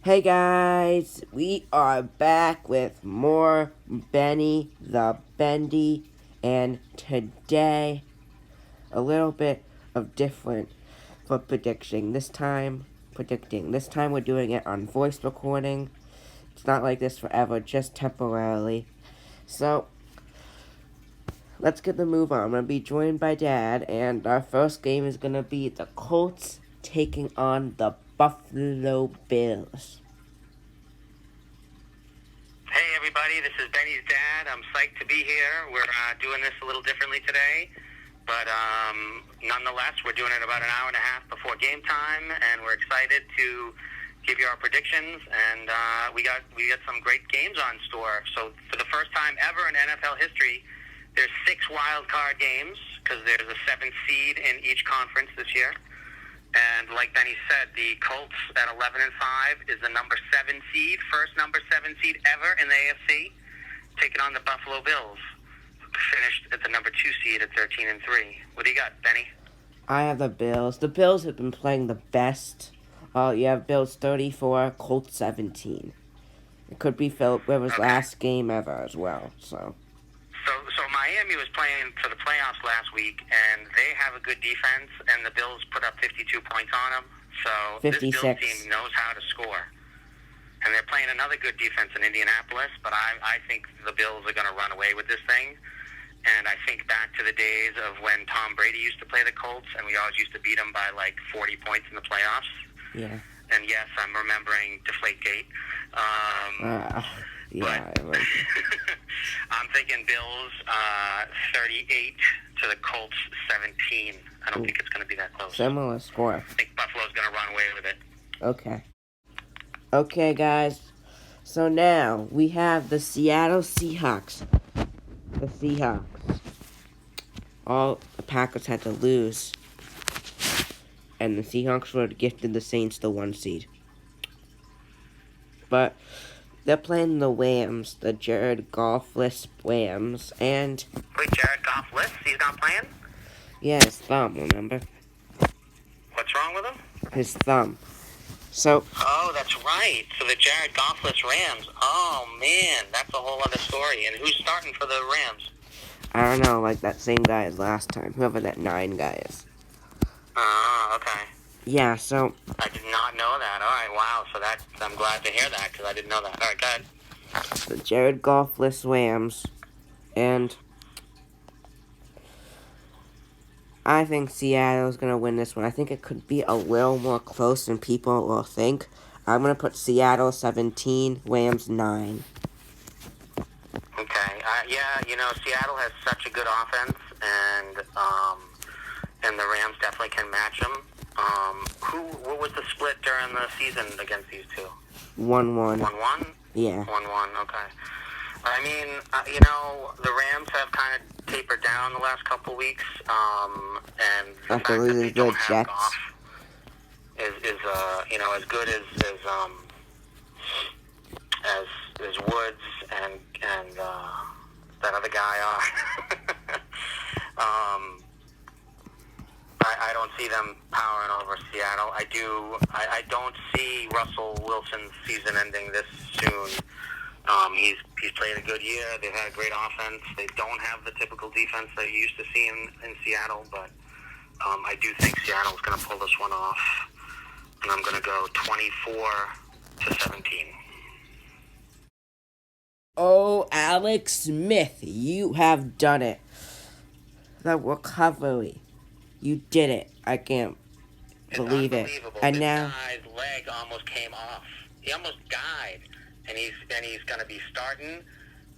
Hey guys, we are back with more Benny the Bendy, and today a little bit of different for predicting. This time we're doing it on voice recording. It's not like this forever, just temporarily. So let's get the move on. I'm gonna be joined by Dad, and our first game is gonna be the Colts taking on the Buffalo Bills. Hey everybody, this is Benny's dad. I'm psyched to be here. We're doing this a little differently today, but nonetheless, we're doing it about an hour and a half before game time, and we're excited to give you our predictions. And we got some great games on store. So for the first time ever in NFL history, there's 6 wildcard games because there's a 7th seed in each conference this year. And like Benny said, the Colts at 11-5 is the number 7 seed, first number 7 seed ever in the AFC, taking on the Buffalo Bills, finished at the number 2 seed at 13-3. What do you got, Benny? I have the Bills. The Bills have been playing the best. You have Bills 34, Colts 17. It could be Philip Rivers' last game ever as well. So Miami was playing for the playoffs last week, and they have a good defense, and the Bills put up 52 points on them. So 56. This Bills team knows how to score. And they're playing another good defense in Indianapolis, but I think the Bills are going to run away with this thing. And I think back to the days of when Tom Brady used to play the Colts, and we always used to beat them by like 40 points in the playoffs. Yeah. And yes, I'm remembering Deflategate. But I'm thinking Bills 38 to the Colts 17. I don't think it's going to be that close. Similar score. I think Buffalo's going to run away with it. Okay. Okay, guys. So now we have the Seattle Seahawks. The Seahawks. All the Packers had to lose. And the Seahawks were gifted the Saints the 1 seed. But they're playing the Rams, the Jared Goff-less Rams, and... Wait, Jared Goff-less? He's not playing? Yeah, his thumb, remember? What's wrong with him? His thumb. So... Oh, that's right. So the Jared Goff-less Rams. Oh, man, that's a whole other story. And who's starting for the Rams? I don't know, like that same guy as last time. Whoever that 9 guy is. Okay. Yeah, so... I did not know that. All right, wow. So I'm glad to hear that because I didn't know that. All right, go ahead. The Jared Goff-less Rams. And... I think Seattle's going to win this one. I think it could be a little more close than people will think. I'm going to put Seattle 17, Rams 9. Okay. Seattle has such a good offense, and the Rams definitely can match them. What was the split during the season against these two? 1-1. 1-1? Yeah. 1-1, okay. I mean, the Rams have kind of tapered down the last couple of weeks, and the fact that they don't have Goff is as good as Woods and that other guy are. I don't see them powering over Seattle. I don't see Russell Wilson's season ending this soon. He's played a good year. They've had a great offense. They don't have the typical defense that you used to see in Seattle, but I do think Seattle's going to pull this one off. And I'm going to go 24-17. Oh, Alex Smith, you have done it. The recovery. You did it. I can't believe it. And this now guy's leg almost came off. He almost died. And he's going to be starting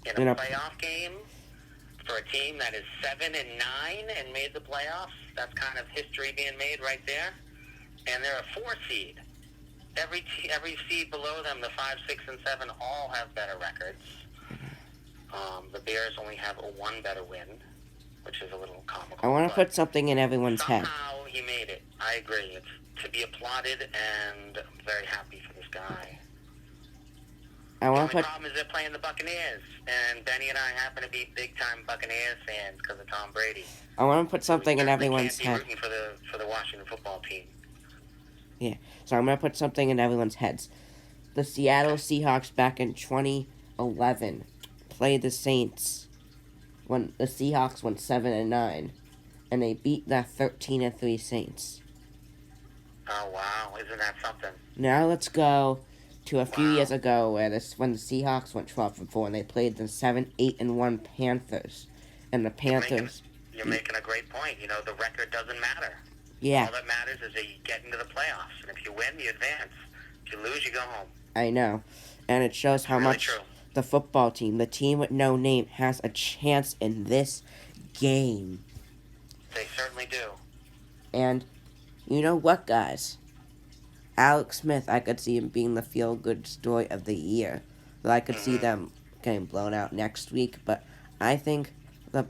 in a playoff game for a team that is 7-9 and made the playoffs. That's kind of history being made right there. And they're a 4 seed. Every seed below them, the 5, 6, and 7, all have better records. The Bears only have a 1 better win, which is a little comical. I want to put something in everyone's head. Somehow he made it. I agree. It's to be applauded, and I'm very happy for this guy. The only problem is they're playing the Buccaneers, and Benny and I happen to be big-time Buccaneers fans because of Tom Brady. I want to put something in everyone's head. Rooting for the Washington football team. Yeah, so I'm going to put something in everyone's heads. The Seattle Seahawks back in 2011 played the Saints when the Seahawks went 7-9, and they beat the 13-3 Saints. Oh, wow. Isn't that something? Now let's go to a few years ago when the Seahawks went 12-4 and they played the 7-8-1 Panthers, and the Panthers. You're making a great point. You know, the record doesn't matter. Yeah. All that matters is that you get into the playoffs, and if you win, you advance. If you lose, you go home. I know, and it shows how really much true. The football team, the team with no name, has a chance in this game. They certainly do. And you know what, guys? Alex Smith, I could see him being the feel-good story of the year. But I could see them getting blown out next week. But I think the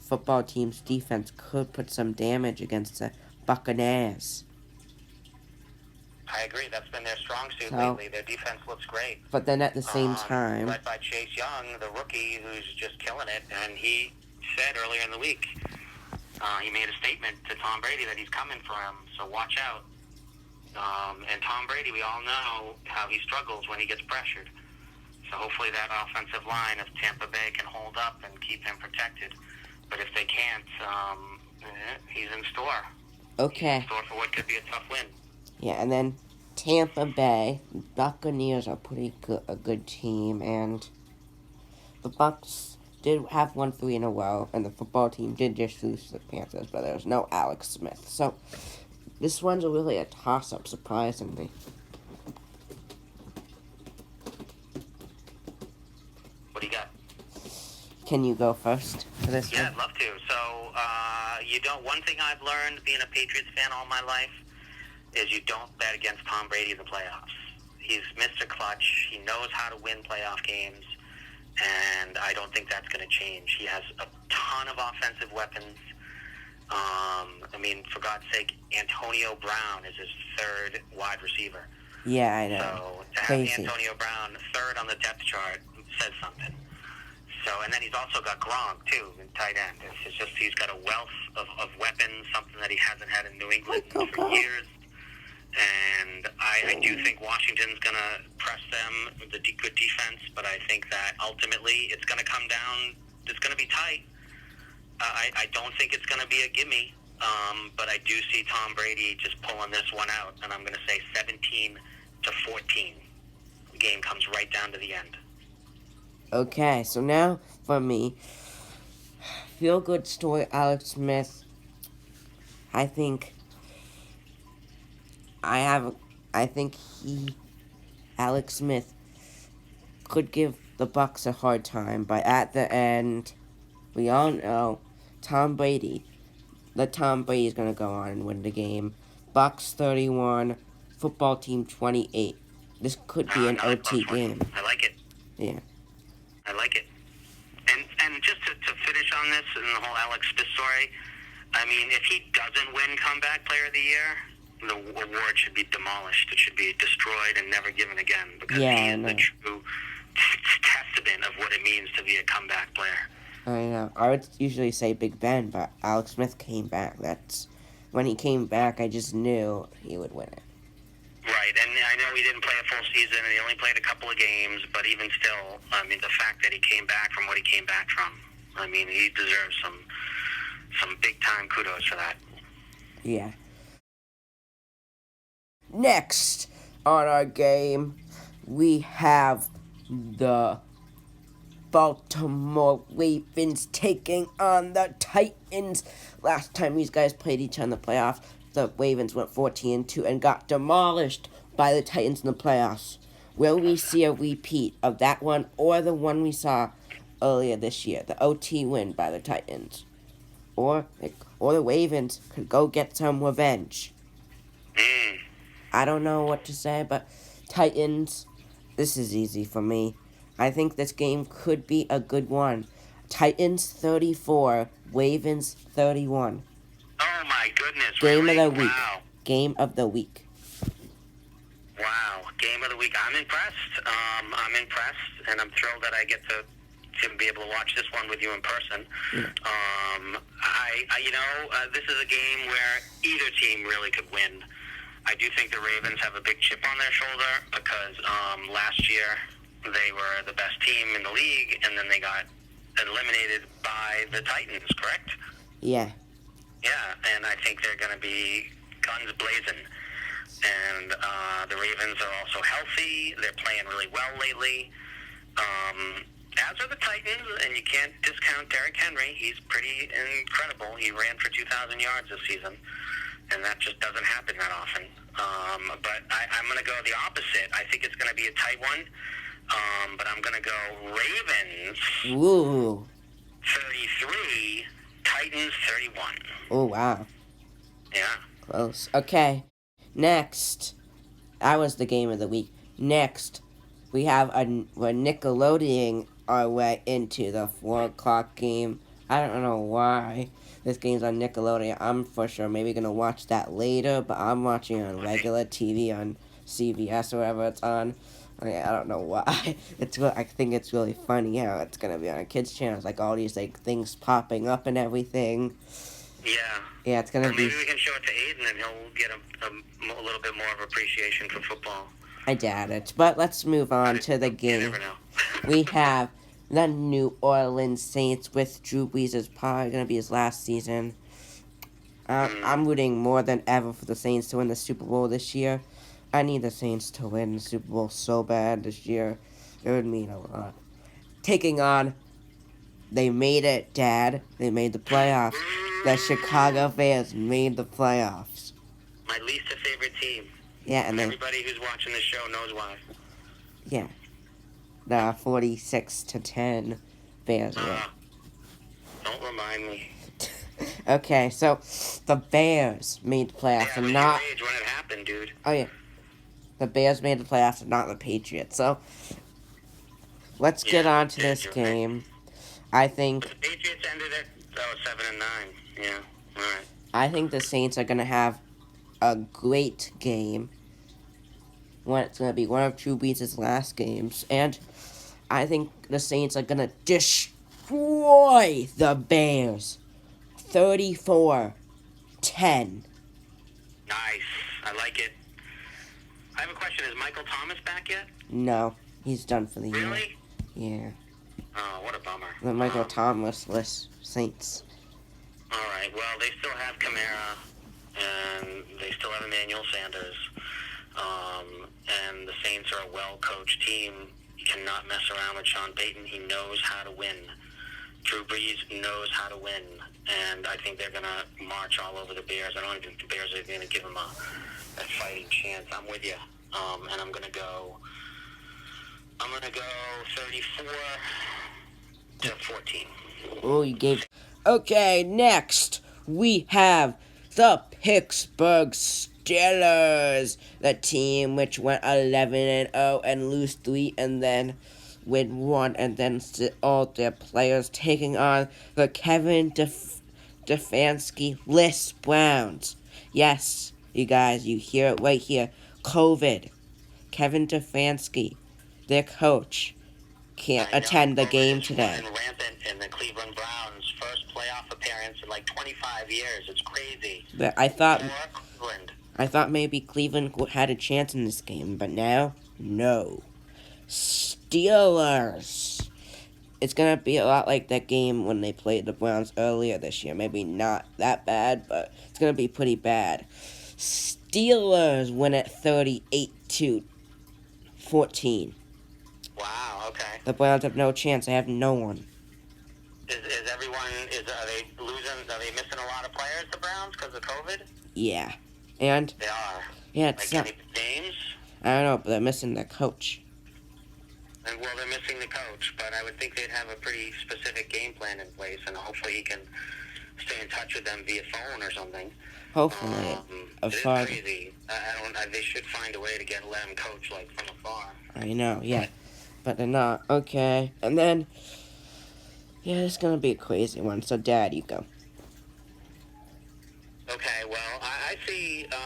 football team's defense could put some damage against the Buccaneers. I agree. That's been their strong suit lately. Their defense looks great. But then at the same time, led by Chase Young, the rookie, who's just killing it. And he said earlier in the week, he made a statement to Tom Brady that he's coming for him, so watch out. And Tom Brady, we all know how he struggles when he gets pressured. So hopefully that offensive line of Tampa Bay can hold up and keep him protected. But if they can't, he's in store. Okay. He's in store for what could be a tough win. Yeah, and then Tampa Bay, Buccaneers are a good team, and the Bucs did have won 3 in a row, and the football team did just lose to the Panthers, but there was no Alex Smith. So this one's really a toss-up, surprisingly. What do you got? Can you go first for this one? Yeah, I'd love to. So, one thing I've learned being a Patriots fan all my life is you don't bet against Tom Brady in the playoffs. He's Mr. Clutch. He knows how to win playoff games, and I don't think that's going to change. He has a ton of offensive weapons. For God's sake, Antonio Brown is his third wide receiver. Yeah, I know. So to have Antonio Brown third on the depth chart says something. So, and then he's also got Gronk, too, in tight end. It's just he's got a wealth of weapons, something that he hasn't had in New England for years. And I do think Washington's going to press them with a good defense, but I think that ultimately it's going to come down, it's going to be tight. I don't think it's going to be a gimme, but I do see Tom Brady just pulling this one out, and I'm going to say 17-14. The game comes right down to the end. Okay, so now for me, feel-good story, Alex Smith. Alex Smith could give the Bucs a hard time, but at the end, we all know Tom Brady is going to go on and win the game. Bucs 31, football team 28. This could be an OT game. I like it. Yeah. I like it. And just to finish on this and the whole Alex Smith story, if he doesn't win Comeback Player of the Year, the award should be demolished. It should be destroyed and never given again, because he is the true testament of what it means to be a comeback player. I know. I would usually say Big Ben, but Alex Smith came back. When he came back, I just knew he would win it. Right, and I know he didn't play a full season, and he only played a couple of games, but even still, the fact that he came back from what he came back from, he deserves some big-time kudos for that. Yeah. Next on our game, we have the Baltimore Ravens taking on the Titans. Last time these guys played each other in the playoffs, the Ravens went 14-2 and got demolished by the Titans in the playoffs. Will we see a repeat of that one or the one we saw earlier this year, the OT win by the Titans? Or the Ravens could go get some revenge. I don't know what to say, but Titans, this is easy for me. I think this game could be a good one. Titans 34, Ravens 31. Oh my goodness! Game really? of the week. Wow. Game of the week. Wow, game of the week. I'm impressed. I'm impressed, and I'm thrilled that I get to be able to watch this one with you in person. Yeah. This is a game where either team really could win. I do think the Ravens have a big chip on their shoulder because last year they were the best team in the league, and then they got eliminated by the Titans, correct? Yeah. Yeah, and I think they're going to be guns blazing. And the Ravens are also healthy. They're playing really well lately. As are the Titans, and you can't discount Derrick Henry. He's pretty incredible. He ran for 2,000 yards this season, and that just doesn't happen that often. But I'm going to go the opposite. I think it's going to be a tight one, but I'm going to go Ravens Ooh. 33, Titans 31. Oh, wow. Yeah. Close. Okay. Next. That was the game of the week. Next, we're Nickelodeoning our way into the 4 o'clock game. I don't know why this game's on Nickelodeon. I'm for sure maybe going to watch that later, but I'm watching it on regular TV on CBS or wherever it's on. I don't know why. I think it's really funny how it's going to be on a kids' channel. It's like all these things popping up and everything. Yeah. Yeah, it's going to be... Maybe we can show it to Aiden and he'll get a little bit more of appreciation for football. I doubt it. But let's move on to the game. You never know. We have the New Orleans Saints with Drew Brees. Is probably going to be his last season. I'm rooting more than ever for the Saints to win the Super Bowl this year. I need the Saints to win the Super Bowl so bad this year. It would mean a lot. Taking on... They made it, Dad. They made the playoffs. The Chicago Bears made the playoffs. My least favorite team. Yeah, and then... Everybody who's watching the show knows why. Yeah. The 46-10 Bears win. Don't remind me. Okay, so the Bears made the playoffs Yeah, and when not... your age when it happened, dude. Oh, yeah. The Bears made the playoffs and not the Patriots. So, let's get on to this game. I think... But the Patriots ended at 7-9. Yeah, all right. I think the Saints are going to have a great game. It's going to be one of Drew Brees' last games. And I think the Saints are going to destroy the Bears. 34-10. Nice. I like it. I have a question. Is Michael Thomas back yet? No, he's done for the year. Really? Yeah. Oh, what a bummer. The Michael Thomas-less Saints. All right. Well, they still have Kamara, and they still have Emmanuel Sanders. And the Saints are a well-coached team. You cannot mess around with Sean Payton. He knows how to win. Drew Brees knows how to win. And I think they're going to march all over the Bears. I don't think the Bears are going to give them a fighting chance. I'm with you. And I'm going to go 34-14. Oh, you gave... Okay, next, we have the Pittsburgh Steelers, the team which went 11-0 and lose 3 and then win 1, and then all their players taking on the Kevin Stefanski-less Browns. Yes, you guys, you hear it right here. COVID. Kevin Stefanski, their coach, can't attend the game today. Rampant in the Cleveland Browns' first playoff appearance in like 25 years. It's crazy. But I thought maybe Cleveland had a chance in this game, but now, no. Steelers. It's going to be a lot like that game when they played the Browns earlier this year. Maybe not that bad, but it's going to be pretty bad. Steelers win at 38-14. Wow, okay. The Browns have no chance. They have no one. Are they missing a lot of players, the Browns, because of COVID? Yeah. And... They are. Yeah, it's like any names? I don't know, but they're missing their coach. And, well, they're missing the coach, but I would think they'd have a pretty specific game plan in place, and hopefully he can stay in touch with them via phone or something. Hopefully. It is crazy. They should find a way to let him coach, like, from afar. I know, yeah. But they're not. Okay. And then... Yeah, it's gonna be a crazy one. So, Dad, you go. Okay, well, I see, I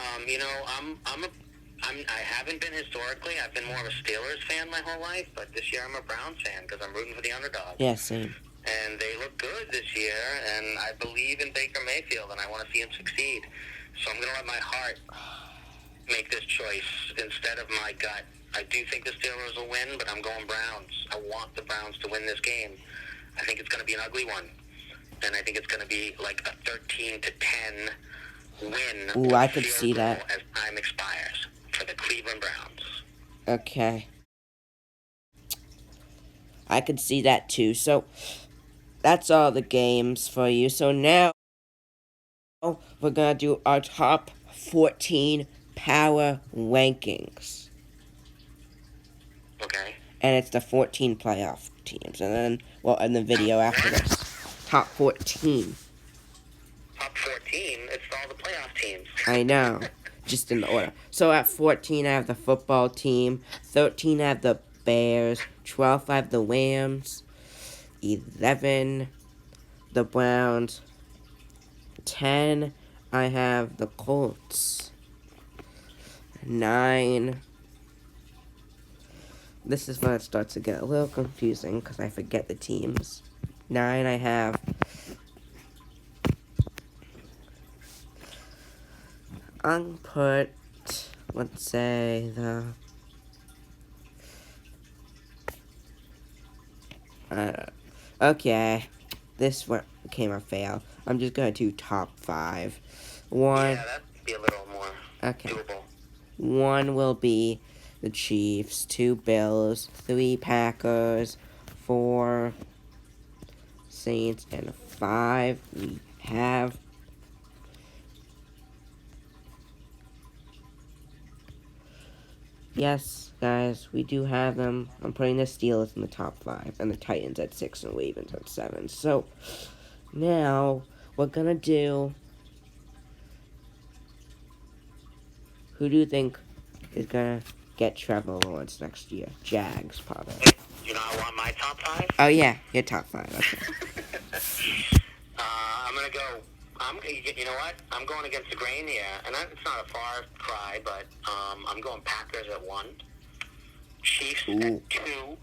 haven't been historically. I've been more of a Steelers fan my whole life, but this year I'm a Browns fan because I'm rooting for the underdog. Yeah, same. And they look good this year, and I believe in Baker Mayfield, and I want to see him succeed. So I'm going to let my heart make this choice instead of my gut. I do think the Steelers will win, but I'm going Browns. I want the Browns to win this game. I think it's going to be an ugly one, and I think it's going to be like a 13-10 win. Ooh, I could see that. As time expires for the Cleveland Browns. Okay. I could see that too. So, that's all the games for you. So now, we're going to do our top 14 power rankings. Okay. And it's the 14 playoff teams. And then, well, in the video after this. Top 14. Top 14? It's all the playoff teams. I know. Just in the order. So at 14, I have the football team. 13, I have the Bears. 12, I have the Rams. 11, the Browns. 10, I have the Colts. 9, this is when it starts to get a little confusing because I forget the teams. 9, I have unput, let's say okay, this one became a fail. I'm just gonna do top 5. 1. Yeah, that'd be a little more doable. 1 will be the Chiefs, 2 Bills, 3 Packers, 4 Saints, and 5 we have yes, guys, we do have them. I'm putting the Steelers in the top 5 and the Titans at 6 and Ravens at 7. So now we're gonna do, who do you think is gonna get Trevor Lawrence next year? Jags, probably. You know, I want my top 5. Oh yeah, your top 5. Okay. I'm gonna go. You know what? I'm going against the grain here, and it's not a far cry, but I'm going Packers at 1, Chiefs at 2,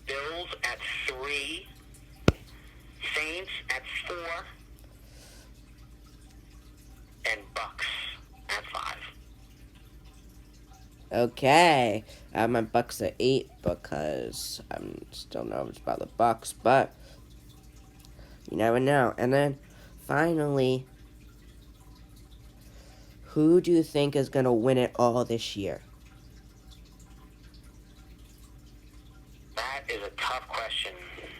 Bills at 3, Saints at 4, and Bucs at 5. Okay, I have my Bucks at 8 because I'm still nervous about the Bucks, but you never know. And then finally, who do you think is gonna win it all this year? That is a tough question.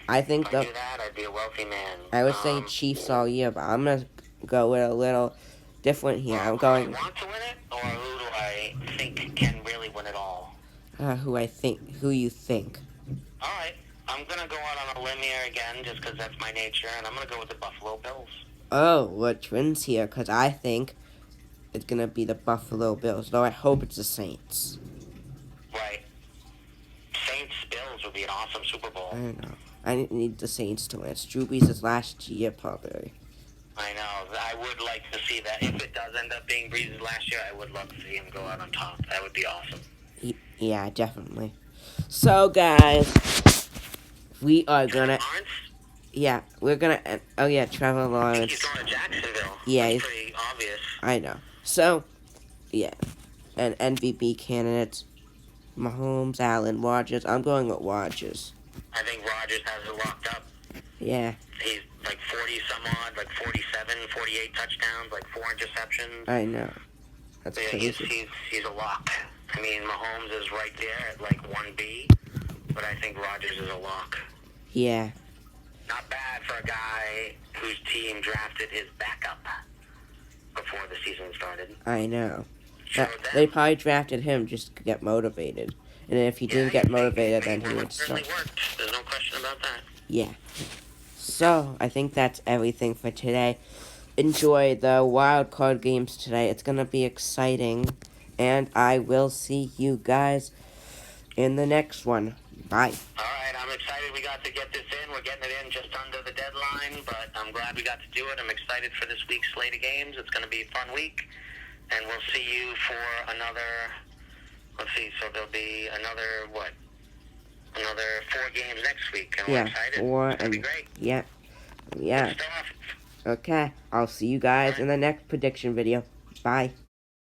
I think if I knew that, I'd be a wealthy man. I was saying Chiefs all year, but I'm gonna go with a little different here. I'm going. Do I want to win it, or who do I think can really win it all? Who you think? All right, I'm gonna go out on a limb here again, just because that's my nature, and I'm gonna go with the Buffalo Bills. Oh, we're twins here, because I think it's gonna be the Buffalo Bills, though I hope it's the Saints. Right. Saints-Bills would be an awesome Super Bowl. I don't know. I need the Saints to win. It's Drew Brees' last year, probably. I know. I would like to see that. If it does end up being Brees' last year, I would love to see him go out on top. That would be awesome. Yeah, definitely. So, guys, we are gonna... Lawrence? Yeah, we're gonna... Oh, yeah, Trevor Lawrence. I think he's going to Jacksonville. Yeah, That's pretty obvious. I know. So, yeah. And MVP candidates, Mahomes, Allen, Rodgers. I'm going with Rodgers. I think Rodgers has it locked up. Yeah. He's like 40-some-odd, like 47, 48 touchdowns, like 4 interceptions. I know. That's Yeah, crazy. he's a lock. I mean, Mahomes is right there at like 1B, but I think Rodgers is a lock. Yeah. Not bad for a guy whose team drafted his backup before the season started. I know. They probably drafted him just to get motivated. And if he didn't get motivated, then he would start. There's no question about that. Yeah. So, I think that's everything for today. Enjoy the wildcard games today. It's going to be exciting. And I will see you guys in the next one. Bye. All right, I'm excited we got to get this in. We're getting it in just under the deadline, but I'm glad we got to do it. I'm excited for this week's slate of games. It's going to be a fun week. And we'll see you for another, let's see, so there'll be another 4 games next week. And we're excited. 4. It's going to be great. Yeah. Good stuff. Okay. I'll see you guys in the next prediction video. Bye.